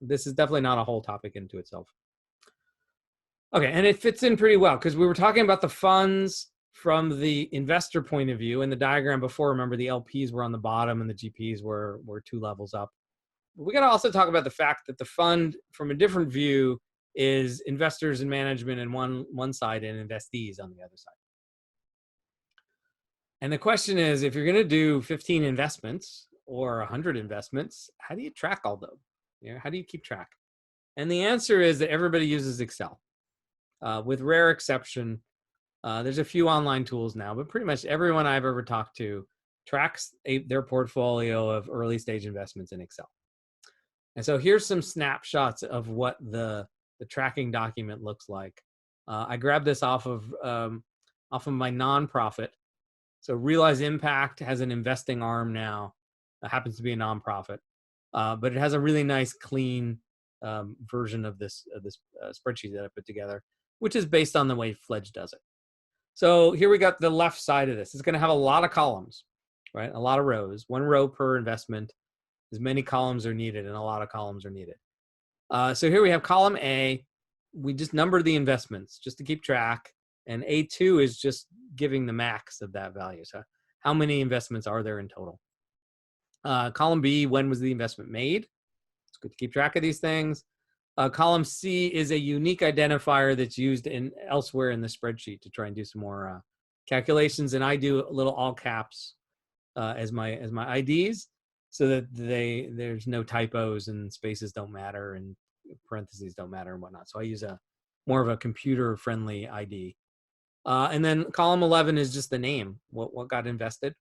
This is definitely not a whole topic into itself. Okay, and it fits in pretty well because we were talking about the funds from the investor point of view. In the diagram before, remember the LPs were on the bottom and the GPs were 2 levels up. But we got to also talk about the fact that the fund, from a different view, is investors and management on one side and investees on the other side. And the question is, if you're going to do 15 investments or 100 investments, how do you track all those? How do you keep track? And the answer is that everybody uses Excel. With rare exception, there's a few online tools now, but pretty much everyone I've ever talked to tracks their portfolio of early stage investments in Excel. And so here's some snapshots of what the tracking document looks like. I grabbed this off of my nonprofit. So Realize Impact has an investing arm now. It happens to be a nonprofit, but it has a really nice, clean version of this spreadsheet that I put together, which is based on the way Fledge does it. So here we got the left side of this. It's going to have a lot of columns, right? A lot of rows, 1 row per investment. As many columns are needed, and a lot of columns are needed. So here we have column A. We just number the investments just to keep track. And A2 is just giving the max of that value. So how many investments are there in total? Column B, when was the investment made? It's good to keep track of these things. Column C is a unique identifier that's used elsewhere in the spreadsheet to try and do some more calculations. And I do little all caps as my IDs, so that there's no typos and spaces don't matter and parentheses don't matter and whatnot. So I use more of a computer-friendly ID. And then column 11 is just the name, what got invested.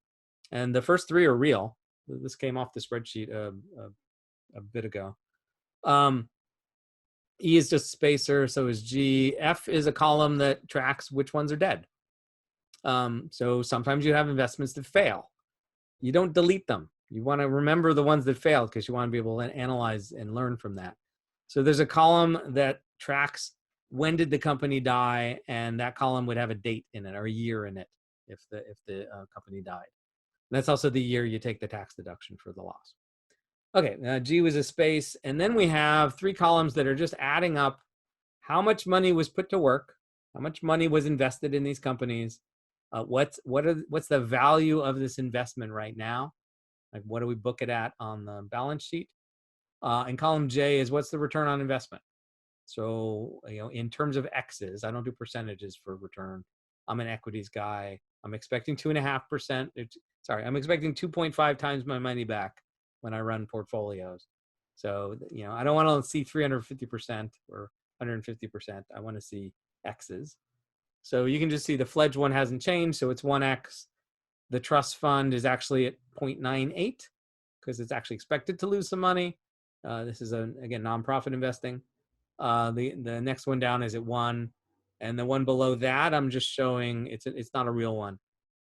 And the first 3 are real. This came off the spreadsheet a bit ago. E is just spacer, so is G. F is a column that tracks which ones are dead. So sometimes you have investments that fail. You don't delete them. You want to remember the ones that failed because you want to be able to analyze and learn from that. So there's a column that tracks when did the company die, and that column would have a date in it or a year in it if the company died. And that's also the year you take the tax deduction for the loss. Okay, G was a space, and then we have 3 columns that are just adding up how much money was put to work, how much money was invested in these companies, what's the value of this investment right now, like what do we book it at on the balance sheet, and column J is what's the return on investment. So in terms of X's, I don't do percentages for return. I'm an equities guy. I'm expecting 2.5%. I'm expecting 2.5 times my money back when I run portfolios. So, I don't want to see 350% or 150%. I want to see X's. So you can just see the Fledge one hasn't changed. So it's 1X. The trust fund is actually at 0.98 because it's actually expected to lose some money. This is, again, nonprofit investing. The next one down is at 1. And the one below that, I'm just showing, it's not a real one.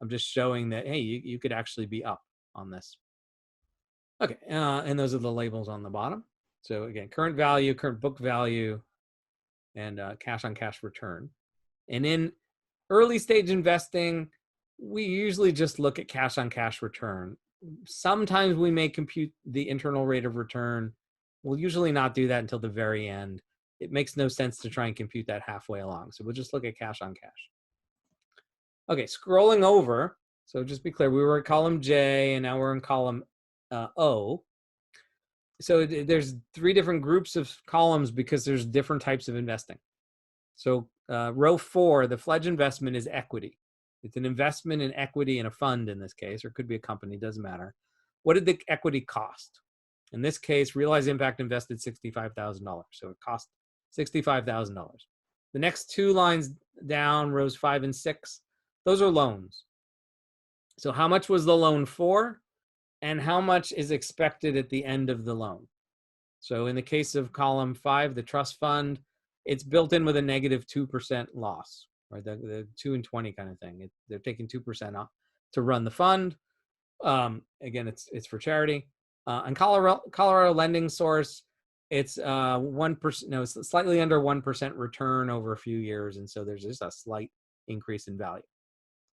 I'm just showing that, hey, you could actually be up on this. Okay, and those are the labels on the bottom. So again, current value, current book value, and cash on cash return. And in early stage investing, we usually just look at cash on cash return. Sometimes we may compute the internal rate of return. We'll usually not do that until the very end. It makes no sense to try and compute that halfway along. So we'll just look at cash on cash. Okay, scrolling over. So just be clear, we were at column J and now we're in column O. So there's 3 different groups of columns because there's different types of investing. So row 4, the Fledge investment is equity. It's an investment in equity in a fund in this case, or it could be a company, doesn't matter. What did the equity cost? In this case, Realize Impact invested $65,000. So it cost $65,000. The next 2 lines down, rows 5 and 6, those are loans. So how much was the loan for? And how much is expected at the end of the loan? So in the case of column 5, the trust fund, it's built in with a negative 2% loss, right? The 2 and 20 kind of thing. They're taking 2% off to run the fund. Again, it's for charity. And Colorado Lending Source, it's 1%. No, it's slightly under 1% return over a few years, and so there's just a slight increase in value.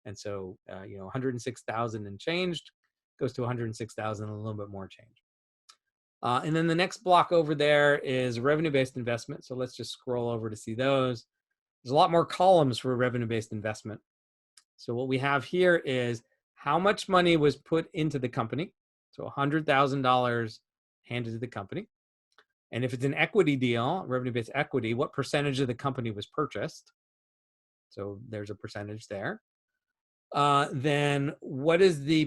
And so 106,000 and changed goes to 106,000 and a little bit more change. And then the next block over there is revenue-based investment. So let's just scroll over to see those. There's a lot more columns for revenue-based investment. So what we have here is how much money was put into the company. So $100,000 handed to the company. And if it's an equity deal, revenue-based equity, what percentage of the company was purchased? So there's a percentage there. Then what is the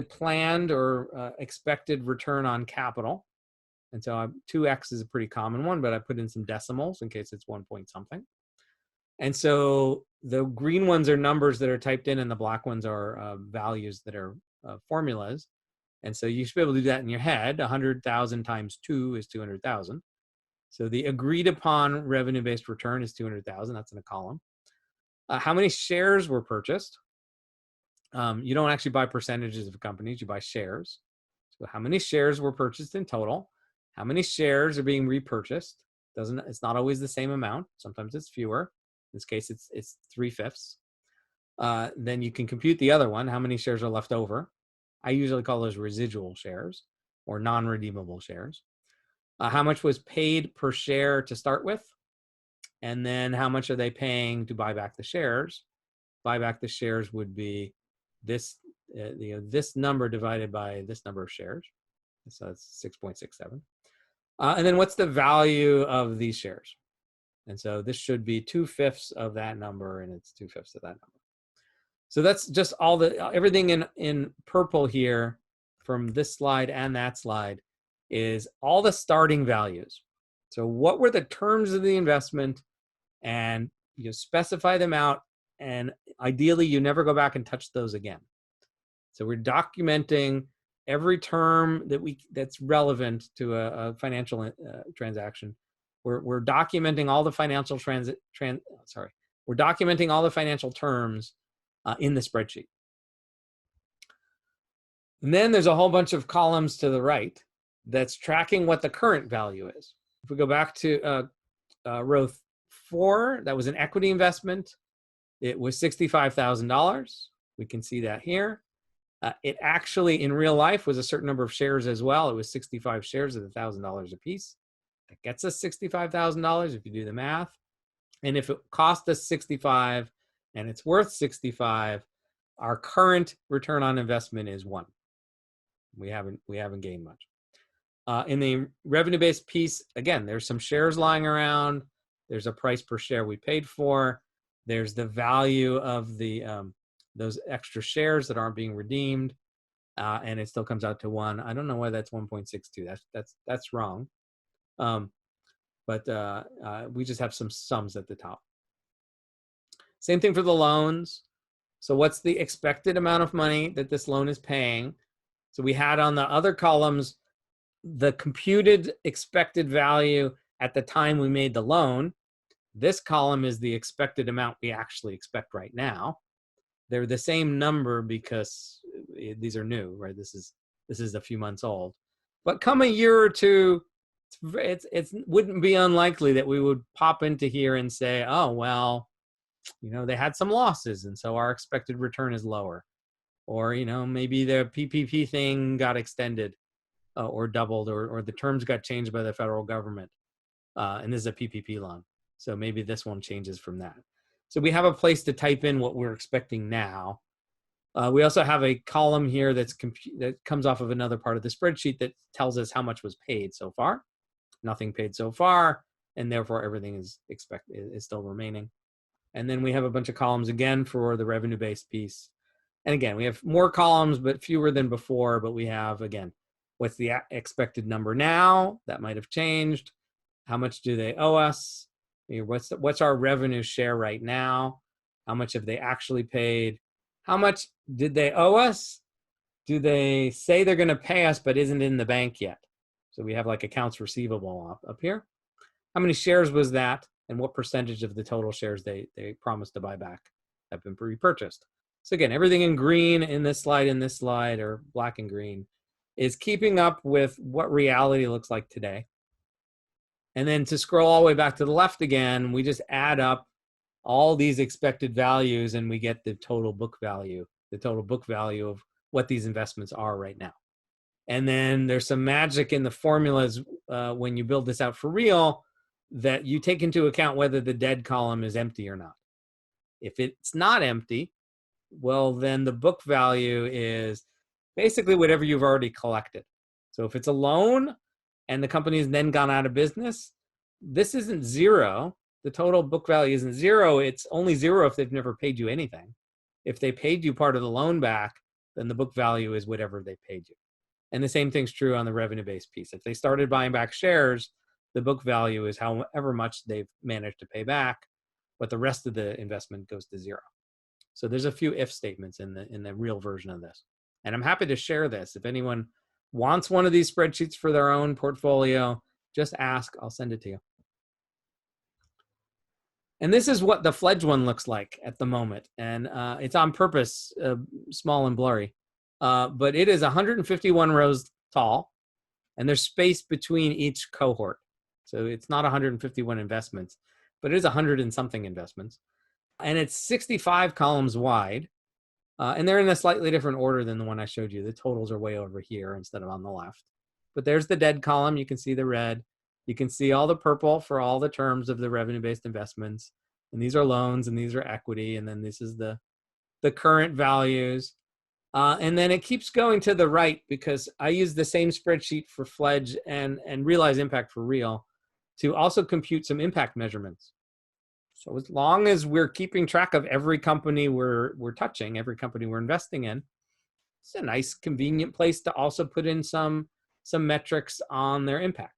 planned or expected return on capital? And so 2x is a pretty common one, but I put in some decimals in case it's 1 point something. And so the green ones are numbers that are typed in, and the black ones are values that are formulas. And so you should be able to do that in your head. 100,000 times 2 is 200,000. So the agreed upon revenue-based return is 200,000. That's in a column. How many shares were purchased? You don't actually buy percentages of companies, you buy shares. So how many shares were purchased in total? How many shares are being repurchased? It's not always the same amount. Sometimes it's fewer. In this case, it's 3/5. Then you can compute the other one. How many shares are left over? I usually call those residual shares or non-redeemable shares. How much was paid per share to start with? And then how much are they paying to buy back the shares? Buy back the shares would be this, this number divided by this number of shares. So it's 6.67. And then what's the value of these shares? And so this should be 2/5 of that number, and it's 2/5 of that number. So that's just everything in purple here from this slide and that slide is all the starting values. So what were the terms of the investment, and you specify them out, and ideally you never go back and touch those again. So we're documenting every term that's relevant to a financial transaction. We're documenting all the financial we're documenting all the financial terms in the spreadsheet. And then there's a whole bunch of columns to the right that's tracking what the current value is. If we go back to row 4, that was an equity investment. It was $65,000. We can see that here. It actually, in real life, was a certain number of shares as well. It was 65 shares at $1,000 a piece. That gets us $65,000 if you do the math. And if it cost us 65 and it's worth 65, our current return on investment is 1. We haven't gained much. In the revenue-based piece, again, there's some shares lying around. There's a price per share we paid for. There's the value of the those extra shares that aren't being redeemed, and it still comes out to 1. I don't know why that's 1.62. That's wrong. But we just have some sums at the top. Same thing for the loans. So what's the expected amount of money that this loan is paying? So we had on the other columns the computed expected value at the time we made the loan. This column is the expected amount we actually expect right now. They're the same number because these are new, right? This is a few months old. But come a year or two, it wouldn't be unlikely that we would pop into here and say, oh, well, they had some losses, and so our expected return is lower. Or, maybe the PPP thing got extended or doubled, or the terms got changed by the federal government. And this is a PPP loan. So maybe this one changes from that. So we have a place to type in what we're expecting now. We also have a column here that comes off of another part of the spreadsheet that tells us how much was paid so far. Nothing paid so far, and therefore everything is still remaining. And then we have a bunch of columns again for the revenue-based piece. And again, we have more columns, but fewer than before. But we have, again, what's the expected number now? That might have changed. How much do they owe us? What's our revenue share right now? How much have they actually paid? How much did they owe us? Do they say they're going to pay us but isn't in the bank yet? So we have like accounts receivable up here. How many shares was that? And what percentage of the total shares they promised to buy back have been repurchased? So again, everything in green in this slide, or black and green, is keeping up with what reality looks like today. And then to scroll all the way back to the left again, we just add up all these expected values and we get the total book value of what these investments are right now. And then there's some magic in the formulas when you build this out for real that you take into account whether the dead column is empty or not. If it's not empty, well, then the book value is basically whatever you've already collected. So if it's a loan and the company has then gone out of business, this isn't zero. The total book value isn't zero. It's only zero if they've never paid you anything. If they paid you part of the loan back, then the book value is whatever they paid you. And the same thing's true on the revenue-based piece. If they started buying back shares, the book value is however much they've managed to pay back, but the rest of the investment goes to zero. So there's a few if statements in the real version of this. And I'm happy to share this. If anyone wants one of these spreadsheets for their own portfolio, just ask, I'll send it to you. And this is what the Fledge one looks like at the moment. And it's on purpose, small and blurry. But it is 151 rows tall, and there's space between each cohort. So it's not 151 investments, but it is 100 and something investments. And it's 65 columns wide. And they're in a slightly different order than the one I showed you. The totals are way over here instead of on the left. But there's the dead column. You can see the red. You can see all the purple for all the terms of the revenue-based investments. And these are loans, and these are equity. And then this is the current values. And then it keeps going to the right because I use the same spreadsheet for Fledge and Realize Impact for Real to also compute some impact measurements. So as long as we're keeping track of every company we're touching, every company we're investing in, it's a nice, convenient place to also put in some metrics on their impact.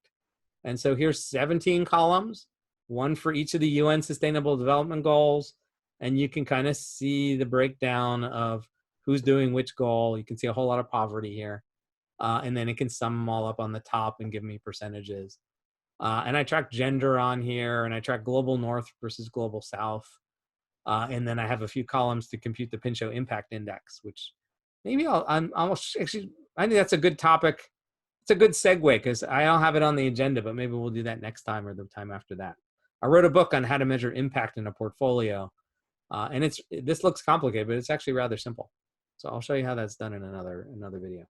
And so here's 17 columns, one for each of the UN Sustainable Development Goals, and you can kind of see the breakdown of who's doing which goal. You can see a whole lot of poverty here. And then it can sum them all up on the top and give me percentages. And I track gender on here, and I track global north versus global south. And then I have a few columns to compute the Pinchot Impact Index, which maybe I think that's a good topic. It's a good segue because I don't have it on the agenda, but maybe we'll do that next time or the time after that. I wrote a book on how to measure impact in a portfolio. And this looks complicated, but it's actually rather simple. So I'll show you how that's done in another video.